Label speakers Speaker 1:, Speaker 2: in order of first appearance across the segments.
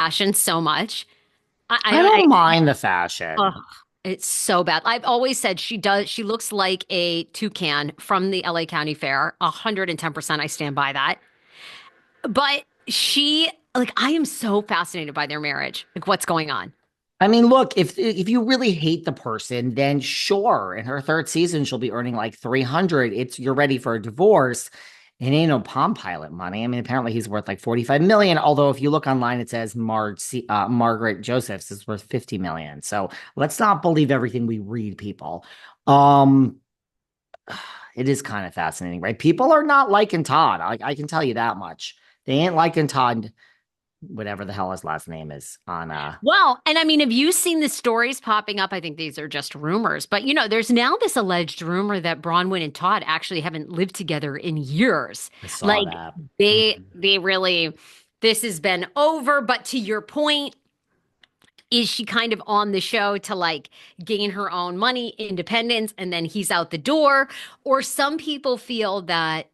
Speaker 1: fashion so much.
Speaker 2: I don't mind the fashion.
Speaker 1: Ugh, it's so bad. I've always said she looks like a toucan from the LA County Fair. 110% I stand by that. But I am so fascinated by their marriage. Like, what's going on?
Speaker 2: I mean, look, if you really hate the person, then sure, in her third season, she'll be earning like 300. It's you're ready for a divorce. It ain't no Palm Pilot money. I mean, apparently he's worth like 45 million. Although if you look online, it says Margaret Josephs is worth 50 million. So let's not believe everything we read, people. Um, it is kind of fascinating, right? People are not liking Todd. I can tell you that much. They ain't liking Todd, whatever the hell his last name is on
Speaker 1: Well, and I mean, have you seen the stories popping up? I think these are just rumors, but there's now this alleged rumor that Bronwyn and Todd actually haven't lived together in years.
Speaker 2: I saw
Speaker 1: Like
Speaker 2: that.
Speaker 1: they
Speaker 2: Mhm.
Speaker 1: they really this has been over, but to your point, is she kind of on the show to like gain her own money, independence, and then he's out the door? Or some people feel that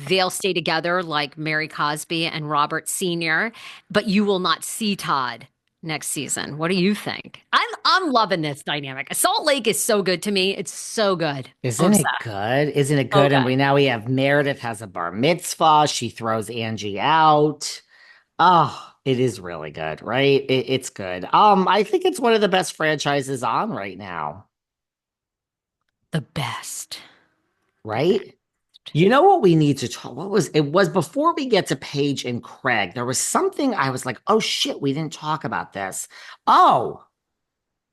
Speaker 1: they'll stay together like Mary Cosby and Robert Sr., but you will not see Todd next season. What do you think? I'm loving this dynamic. Salt Lake is so good to me. It's so good. I'm
Speaker 2: Isn't
Speaker 1: obsessed.
Speaker 2: it good? Isn't it
Speaker 1: So
Speaker 2: good? And
Speaker 1: good.
Speaker 2: we have Meredith has a bar mitzvah. She throws Angie out. Oh, it is really good, right? It's good. I think it's one of the best franchises on right now,
Speaker 1: The best. The best.
Speaker 2: right? You know what we need to talk? What was it? Was before we get to Paige and Craig, there was something I was like, oh shit, we didn't talk about this. Oh,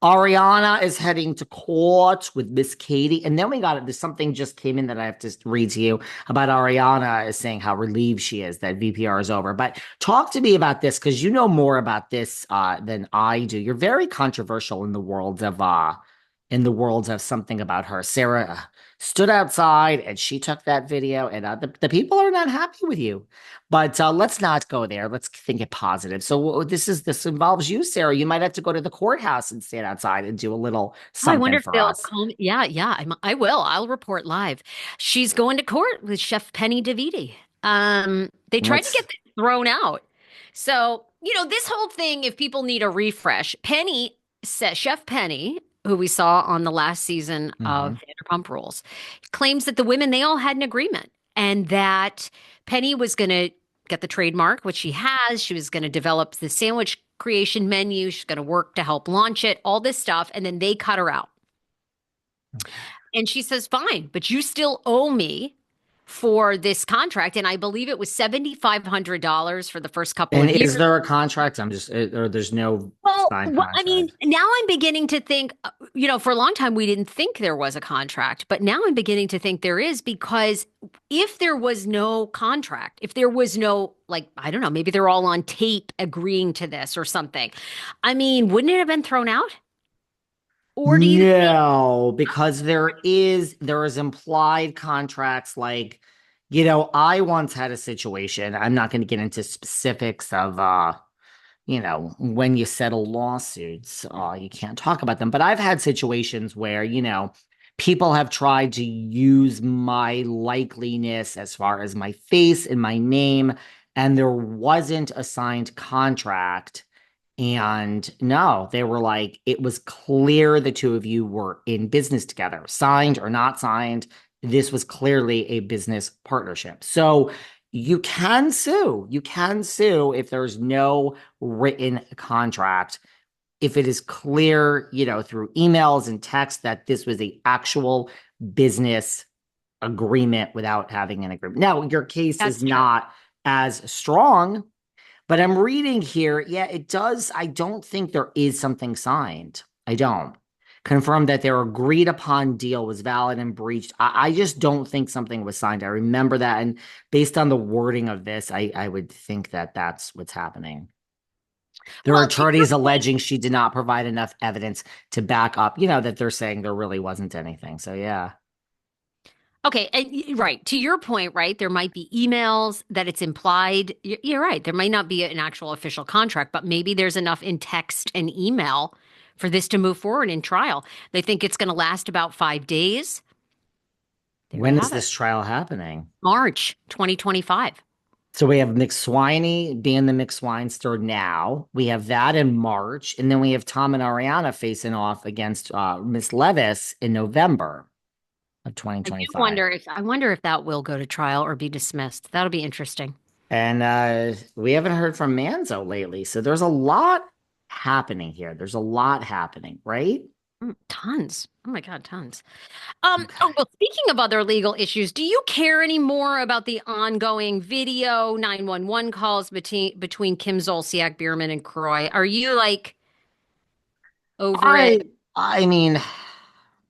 Speaker 2: Ariana is heading to court with Miss Katie. And then we got it. There's something just came in that I have to read to you about Ariana is saying how relieved she is that VPR is over. But talk to me about this because you know more about this than I do. You're very controversial in the world of something about her. Sarah stood outside and she took that video, and the people are not happy with you. But let's not go there. Let's think it positive. So this involves you, Sarah. You might have to go to the courthouse and stand outside and do a little
Speaker 1: Oh, I wonder
Speaker 2: something
Speaker 1: if
Speaker 2: for
Speaker 1: they'll
Speaker 2: us.
Speaker 1: call me. Yeah, yeah, I will. I'll report live. She's going to court with Chef Penny DeViti. They tried to
Speaker 2: What's
Speaker 1: get this thrown out. So, this whole thing, if people need a refresh, Chef Penny, who we saw on the last season
Speaker 2: Mhm.
Speaker 1: of Vanderpump Rules, claims that the women, they all had an agreement and that Penny was going to get the trademark, which she has. She was going to develop the sandwich creation menu. She's going to work to help launch it, all this stuff. And then they cut her out. And she says, fine, but you still owe me for this contract. And I believe it was $7,500 for the first couple
Speaker 2: And
Speaker 1: of
Speaker 2: is
Speaker 1: years.
Speaker 2: there a contract? Or there's no
Speaker 1: Well,
Speaker 2: signed
Speaker 1: I mean,
Speaker 2: contract.
Speaker 1: now I'm beginning to think, for a long time we didn't think there was a contract, but now I'm beginning to think there is because if there was no contract, if there was no, like, I don't know, maybe they're all on tape agreeing to this or something. I mean, wouldn't it have been thrown out? Or do you think,
Speaker 2: No, because there is implied contracts like, I once had a situation. I'm not going to get into specifics of when you settle lawsuits, you can't talk about them. But I've had situations where, people have tried to use my likeliness as far as my face and my name, and there wasn't a signed contract. And no, they were like, it was clear the two of you were in business together, signed or not signed. This was clearly a business partnership. So you can sue. You can sue if there's no written contract. If it is clear, through emails and text that this was a actual business agreement without having an agreement. Now, your case is
Speaker 1: that's true.
Speaker 2: not as strong, but I'm reading here, yeah, it does. I don't think there is something signed. I don't. Confirm that their agreed upon deal was valid and breached. I just don't think something was signed. I remember that. And based on the wording of this, I would think that that's what's happening. There are
Speaker 1: Well, to your
Speaker 2: attorneys
Speaker 1: point,
Speaker 2: alleging she did not provide enough evidence to back up, that they're saying there really wasn't anything. So, yeah.
Speaker 1: okay, and right, to your point, right, there might be emails that it's implied. You're right. There might not be an actual official contract, but maybe there's enough in text and email for this to move forward in trial. They think it's going to last about 5 days. There you
Speaker 2: When is
Speaker 1: have it.
Speaker 2: this trial happening?
Speaker 1: March 2025.
Speaker 2: So we have McSwiney being the McSwinester now. We have that in March, and then we have Tom and Ariana facing off against Miss Levis in November of
Speaker 1: I do
Speaker 2: 2025.
Speaker 1: wonder if that will go to trial or be dismissed. That'll be interesting.
Speaker 2: And we haven't heard from Manzo lately, so there's a lot happening here. There's a lot happening, right?
Speaker 1: Tons. Oh my God, tons.
Speaker 2: Okay.
Speaker 1: Well, speaking of other legal issues, do you care any more about the ongoing video 911 calls between Kim Zolciak, Bierman, and Croy? Are you like over it?
Speaker 2: I I mean,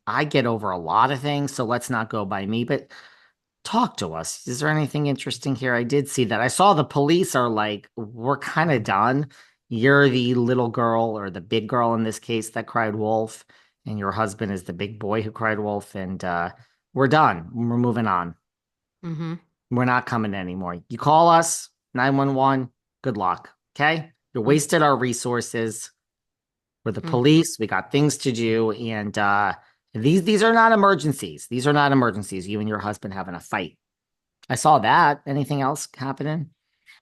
Speaker 2: I get over a lot of things, so let's not go by me, but talk to us. Is there anything interesting here? I did see that. I saw the police are like, we're kind of done. You're the little girl or the big girl in this case that cried wolf, and your husband is the big boy who cried wolf, and we're done. We're moving on.
Speaker 1: Hmm.
Speaker 2: We're not coming anymore. You call us 911, good luck. Okay? You wasted our resources. We're the
Speaker 1: Hmm.
Speaker 2: police. We got things to do, and these are not emergencies. These are not emergencies. You and your husband having a fight. I saw that. Anything else happening?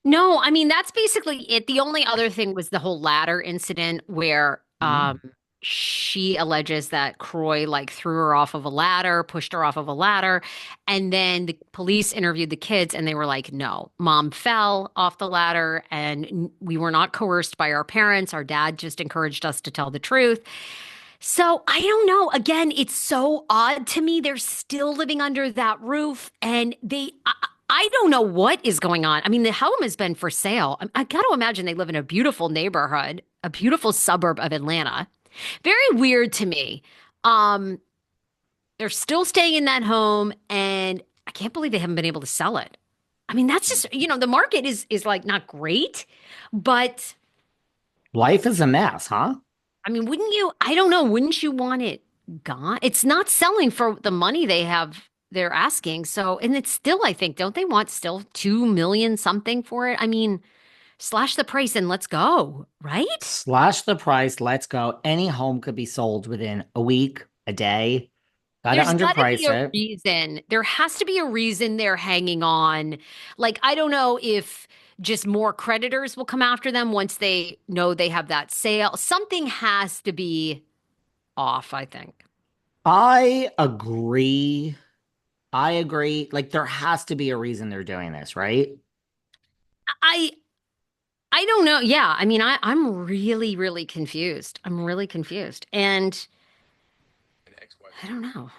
Speaker 1: No, I mean that's basically it. The only other thing was the whole ladder incident where
Speaker 2: Mm.
Speaker 1: she alleges that Croy like threw her off of a ladder, pushed her off of a ladder, and then the police interviewed the kids and they were like, "No, mom fell off the ladder and we were not coerced by our parents. Our dad just encouraged us to tell the truth." So I don't know. Again, it's so odd to me. They're still living under that roof, and I don't know what is going on. I mean, the home has been for sale. I got to imagine they live in a beautiful neighborhood, a beautiful suburb of Atlanta. Very weird to me. Um, they're still staying in that home, and I can't believe they haven't been able to sell it. I mean, that's just, the market is like not great, but
Speaker 2: Life is a mess, huh?
Speaker 1: I mean, wouldn't you? I don't know. Wouldn't you want it gone? It's not selling for the money they're asking. So, and it's still, I think, don't they want still 2 million something for it? I mean, slash the price and let's go, right?
Speaker 2: Slash the price. Let's go. Any home could be sold within a week, a day. Got to
Speaker 1: There's got to be
Speaker 2: underprice
Speaker 1: a
Speaker 2: it.
Speaker 1: reason. There has to be a reason they're hanging on. Like, I don't know if just more creditors will come after them once they know they have that sale. Something has to be off, I think.
Speaker 2: I agree. I agree. Like, there has to be a reason they're doing this, right?
Speaker 1: I I don't know. Yeah, I mean, I'm really, really confused. I'm really confused. And I don't know.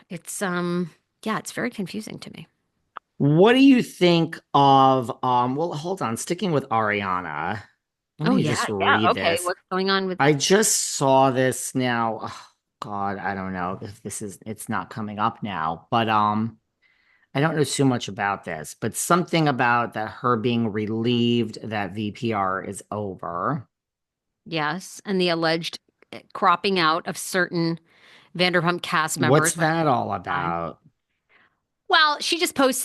Speaker 1: Yeah, it's very confusing to me.
Speaker 2: What do you think of well, hold on, sticking with Ariana. Let
Speaker 1: Oh
Speaker 2: me
Speaker 1: yeah,
Speaker 2: just
Speaker 1: yeah.
Speaker 2: read
Speaker 1: Okay,
Speaker 2: this.
Speaker 1: what's going on with
Speaker 2: I just saw this now. Oh, God, I don't know if it's not coming up now, but I don't know too much about this, but something about that her being relieved that VPR is over.
Speaker 1: yes, and the alleged cropping out of certain Vanderpump cast
Speaker 2: What's
Speaker 1: members, which
Speaker 2: that all
Speaker 1: fine.
Speaker 2: about?
Speaker 1: Well, she just posted